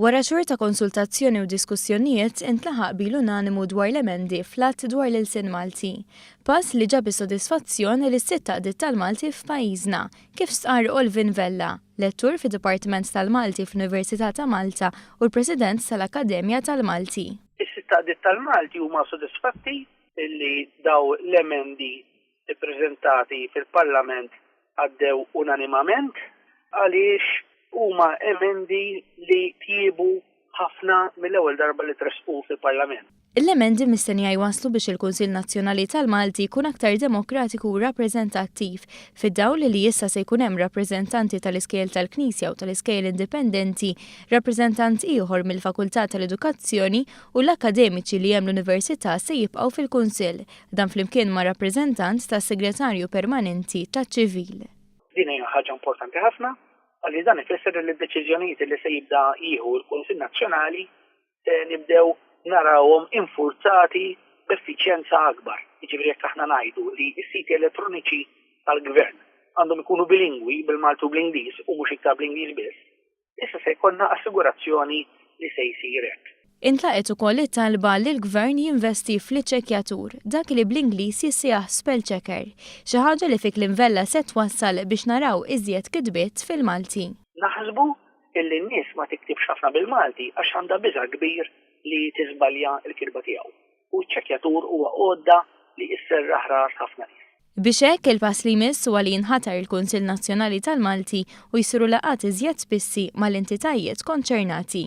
Wara xhur ta' konsultazzjoni u diskussjonijiet intlaħaq bil unanimu dwar l-emendi fl-att dwar l-Ilsien Malti. Pass li ġabi sodisfazzjon li s-sitt taqdiet tal-Malti f'pajjiżna, kif stqar Olvin Vella, lettur fid-Dipartiment tal-Malti fl-Università ta' Malta u l-President tal-Akkademja tal-Malti. Is-sitt taqdiet tal-Malti huma sodisfatti li daw l-emendi ippreżentati fil-Parlament għaddew unanimament għaliex huma emendi li tjiebu ħafna mill-ewwel darba li tresqu fil-Parlament. L-emendi mistennija jwaslu biex il-Kunsill Nazzjonali tal-Malti jkun aktar demokratiku u rappreżentattiv fid-dawl li issa se jkun hemm rappreżentanti tal-iskejjel tal-Knisja u tal-iskejjel indipendenti, rappreżentant ieħor mill-Fakultà tal-Edukazzjoni u l-akademiċi li hemm l-Università se jibqgħu fil-Kunsill, dan flimkien ma' rappreżentant tas-Segretarju Permanenti taċ-Ċivil. Din hija ħaġa importanti ħafna għalli dan ifisser li d-deċiżjonijiet li se jibda jieħu l-Kunsill Nazzjonali nibdew narawhom infurzati b'effiċjenza akbar. Jiġifieri jekk aħna ngħidu li s-siti elettroniċi tal-Gvern għandhom ikunu bilingwi bil-Maltu bl-Ingliż u mhux iktar bl-Ingliż biss, issa se jkollna assigurazzjoni li se jsir hekk. Intlaqet ukoll it-talba li l-Gvern jinvesti fl-iċċekkjatur, dak li bl-Ingliż jissejjaħ spell checker, xi ħaġa li fik l-imvella se twassal biex naraw iżjed kitbiet fil-Malti. Naħsbu illi n-nies ma tiktibx ħafna bil-Malti għax għandha biża' kbir li tiżbalja l-kitba tiegħu. U ċ-ċekkjatur huwa għodda li isserraħ ras ħafna nies. Biex hekk il-pass li jmiss huwa li jinħatar il-Kunsill Nazzjonali tal-Malti u jsiru laqgħat iżjed spissi mal-entitajiet konċernati.